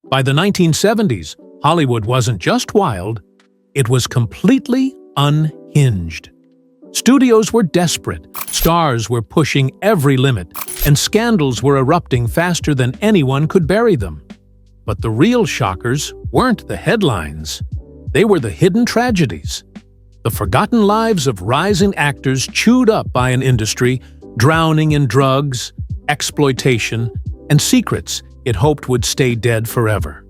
By the 1970s, Hollywood wasn't just wild, it was completely unhinged. Studios were desperate, stars were pushing every limit, and scandals were erupting faster than anyone could bury them. But the real shockers weren't the headlines. They were the hidden tragedies. The forgotten lives of rising actors chewed up by an industry drowning in drugs, exploitation, and secrets it hoped would stay dead forever.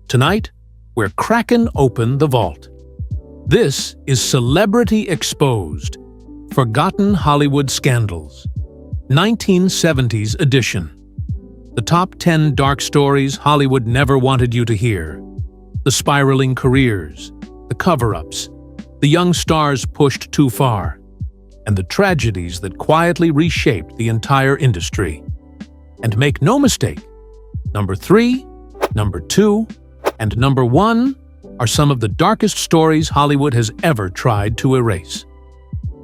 Tonight, we're cracking open the vault. This is Celebrity Exposed, Forgotten Hollywood Scandals, 1970s edition. The top 10 dark stories Hollywood never wanted you to hear. The spiraling careers, the cover-ups, the young stars pushed too far, and the tragedies that quietly reshaped the entire industry. And make no mistake, number 3, number 2, and number 1 are some of the darkest stories Hollywood has ever tried to erase.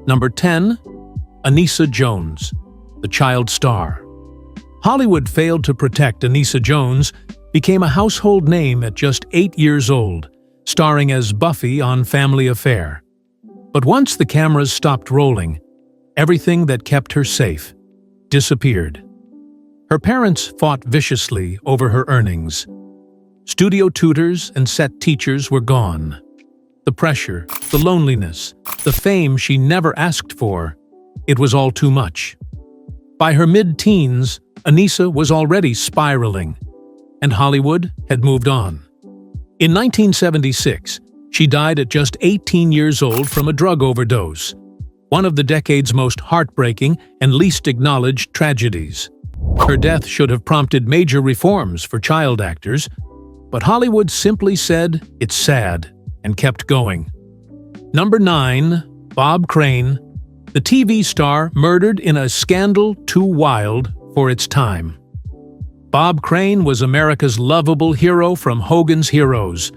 Number 10, Anissa Jones, the child star. Hollywood failed to protect Anissa Jones, became a household name at just 8 years old, starring as Buffy on Family Affair. But once the cameras stopped rolling, everything that kept her safe disappeared. Her parents fought viciously over her earnings. Studio tutors and set teachers were gone. The pressure, the loneliness, the fame she never asked for, it was all too much. By her mid-teens, Anissa was already spiraling, and Hollywood had moved on. In 1976, she died at just 18 years old from a drug overdose, one of the decade's most heartbreaking and least acknowledged tragedies. Her death should have prompted major reforms for child actors, but Hollywood simply said, "It's sad," and kept going. Number 9, Bob Crane, the TV star murdered in a scandal too wild for its time. Bob Crane was America's lovable hero from Hogan's Heroes,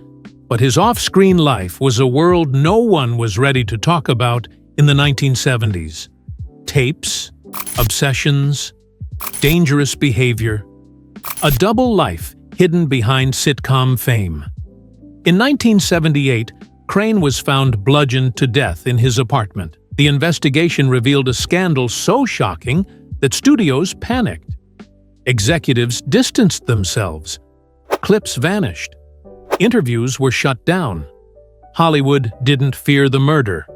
but his off-screen life was a world no one was ready to talk about in the 1970s. Tapes, obsessions, dangerous behavior, a double life hidden behind sitcom fame. In 1978, Crane was found bludgeoned to death in his apartment. The investigation revealed a scandal so shocking that studios panicked. Executives distanced themselves. Clips vanished. Interviews were shut down. Hollywood didn't fear the murder.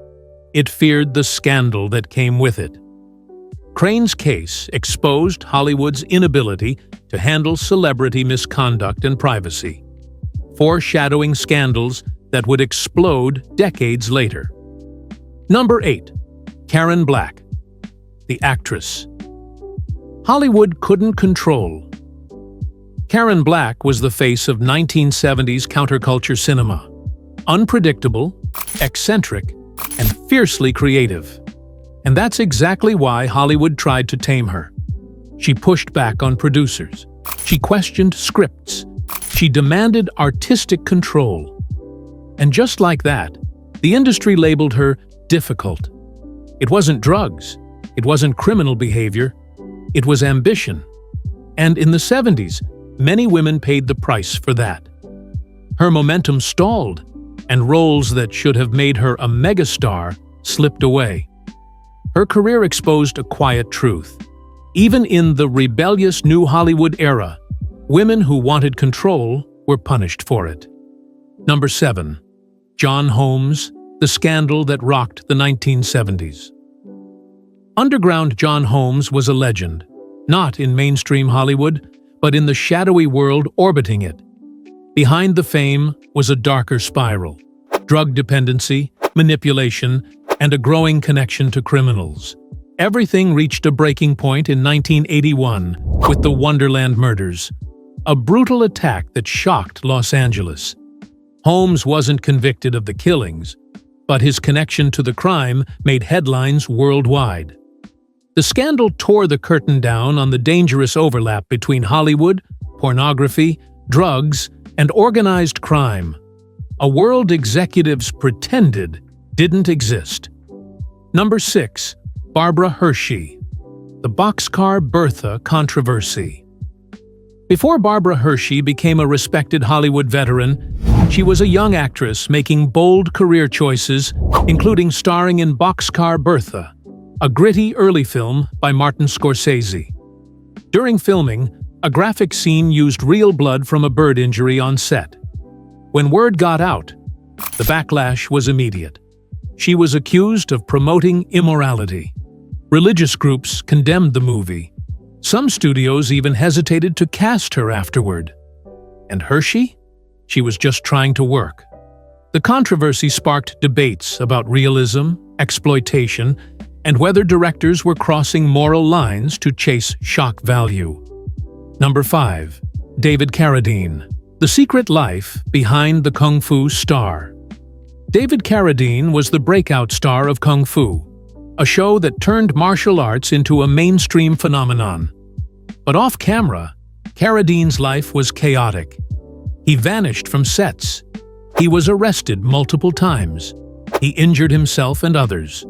It feared the scandal that came with it. Crane's case exposed Hollywood's inability to handle celebrity misconduct and privacy, foreshadowing scandals that would explode decades later. Number 8, Karen Black, the actress. Hollywood couldn't control. Karen Black was the face of 1970s counterculture cinema, unpredictable, eccentric, and fiercely creative. And that's exactly why Hollywood tried to tame her. She pushed back on producers. She questioned scripts. She demanded artistic control. And just like that, the industry labeled her difficult. It wasn't drugs. It wasn't criminal behavior. It was ambition. And in the 70s, many women paid the price for that. Her momentum stalled, and roles that should have made her a megastar slipped away. Her career exposed a quiet truth. Even in the rebellious New Hollywood era, women who wanted control were punished for it. Number 7, John Holmes, the scandal that rocked the 1970s. Underground John Holmes was a legend, not in mainstream Hollywood, but in the shadowy world orbiting it. Behind the fame was a darker spiral: drug dependency, manipulation, and a growing connection to criminals. Everything reached a breaking point in 1981 with the Wonderland murders, a brutal attack that shocked Los Angeles. Holmes wasn't convicted of the killings, but his connection to the crime made headlines worldwide. The scandal tore the curtain down on the dangerous overlap between Hollywood, pornography, drugs, and organized crime, a world executives pretended didn't exist. Number 6, Barbara Hershey, the Boxcar Bertha controversy. Before Barbara Hershey became a respected Hollywood veteran, she was a young actress making bold career choices, including starring in Boxcar Bertha, a gritty early film by Martin Scorsese. During filming, a graphic scene used real blood from a bird injury on set. When word got out, the backlash was immediate. She was accused of promoting immorality. Religious groups condemned the movie. Some studios even hesitated to cast her afterward. And Hershey? She was just trying to work. The controversy sparked debates about realism, exploitation, and whether directors were crossing moral lines to chase shock value. Number 5. David Keredine. The Secret Life Behind the Kung Fu Star. David Keredine was the breakout star of Kung Fu, a show that turned martial arts into a mainstream phenomenon. But off-camera, Keredine's life was chaotic. He vanished from sets. He was arrested multiple times. He injured himself and others.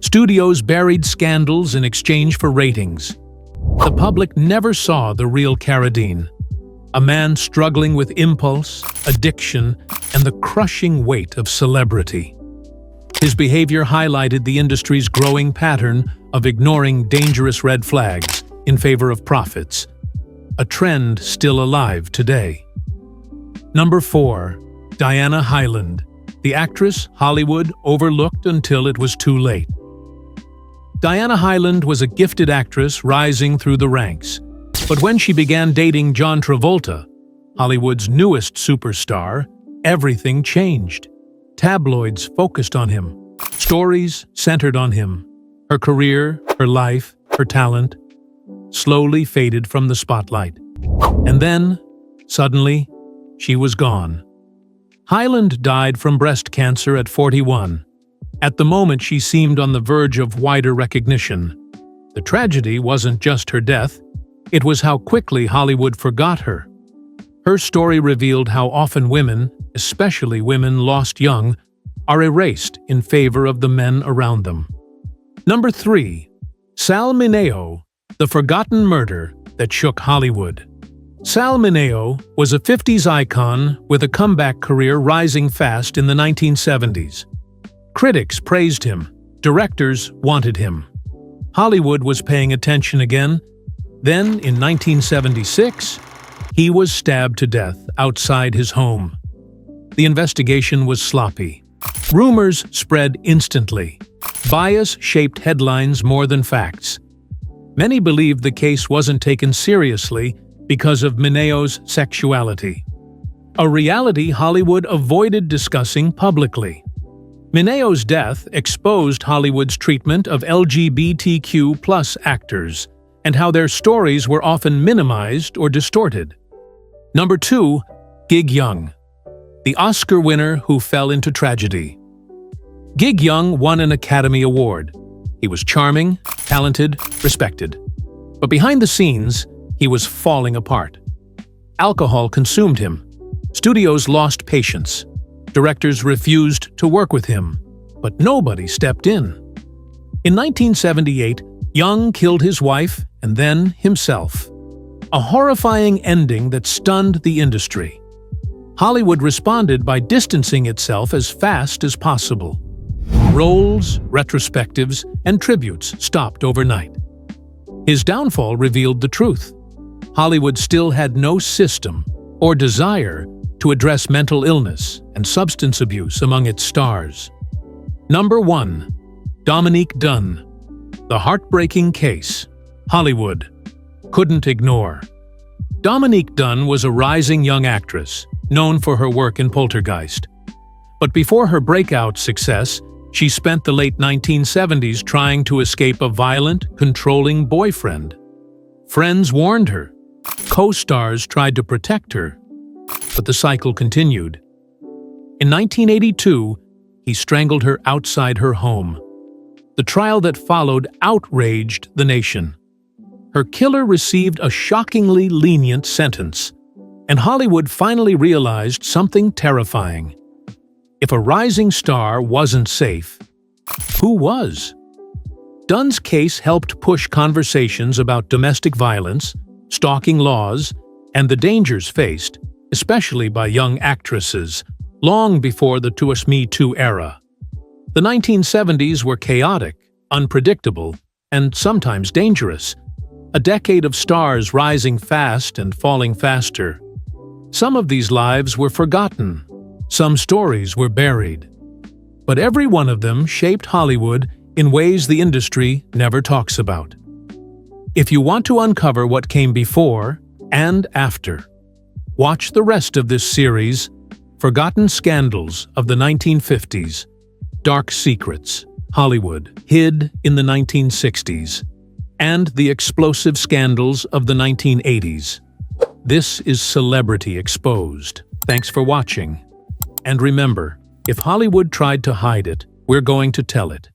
Studios buried scandals in exchange for ratings. The public never saw the real Keredine, a man struggling with impulse, addiction, and the crushing weight of celebrity. His behavior highlighted the industry's growing pattern of ignoring dangerous red flags in favor of profits, a trend still alive today. Number 4. Diana Hyland. The actress Hollywood overlooked until it was too late. Diana Hyland was a gifted actress rising through the ranks. But when she began dating John Travolta, Hollywood's newest superstar, everything changed. Tabloids focused on him. Stories centered on him. Her career, her life, her talent slowly faded from the spotlight. And then, suddenly, she was gone. Hyland died from breast cancer at 41. At the moment, she seemed on the verge of wider recognition. The tragedy wasn't just her death. It was how quickly Hollywood forgot her. Her story revealed how often women, especially women lost young, are erased in favor of the men around them. Number 3. Sal Mino, the forgotten murder that shook Hollywood. Sal Mino was a 50s icon with a comeback career rising fast in the 1970s. Critics praised him. Directors wanted him. Hollywood was paying attention again. Then, in 1976, he was stabbed to death outside his home. The investigation was sloppy. Rumors spread instantly. Bias shaped headlines more than facts. Many believed the case wasn't taken seriously because of Mino's sexuality, a reality Hollywood avoided discussing publicly. Mino's death exposed Hollywood's treatment of LGBTQ+ actors and how their stories were often minimized or distorted. Number 2. Gig Young, the Oscar winner who fell into tragedy. Gig Young won an Academy Award. He was charming, talented, respected. But behind the scenes, he was falling apart. Alcohol consumed him. Studios lost patience. Directors refused to work with him, but nobody stepped in. In 1978, Young killed his wife and then himself. A horrifying ending that stunned the industry. Hollywood responded by distancing itself as fast as possible. Roles, retrospectives, and tributes stopped overnight. His downfall revealed the truth. Hollywood still had no system or desire to address mental illness and substance abuse among its stars. Number 1. Dominique Dunn. The heartbreaking case Hollywood couldn't ignore. Dominique Dunn was a rising young actress, known for her work in Poltergeist. But before her breakout success, she spent the late 1970s trying to escape a violent, controlling boyfriend. Friends warned her. Co-stars tried to protect her. But the cycle continued. In 1982, he strangled her outside her home. The trial that followed outraged the nation. Her killer received a shockingly lenient sentence, and Hollywood finally realized something terrifying. If a rising star wasn't safe, who was? Dunn's case helped push conversations about domestic violence, stalking laws, and the dangers faced, especially by young actresses, long before the Me Too era. The 1970s were chaotic, unpredictable, and sometimes dangerous, a decade of stars rising fast and falling faster. Some of these lives were forgotten, some stories were buried. But every one of them shaped Hollywood in ways the industry never talks about. If you want to uncover what came before and after, watch the rest of this series, Forgotten Scandals of the 1950s, Dark Secrets, Hollywood, hid in the 1960s, and the explosive scandals of the 1980s. This is Celebrity Exposed. Thanks for watching. And remember, if Hollywood tried to hide it, we're going to tell it.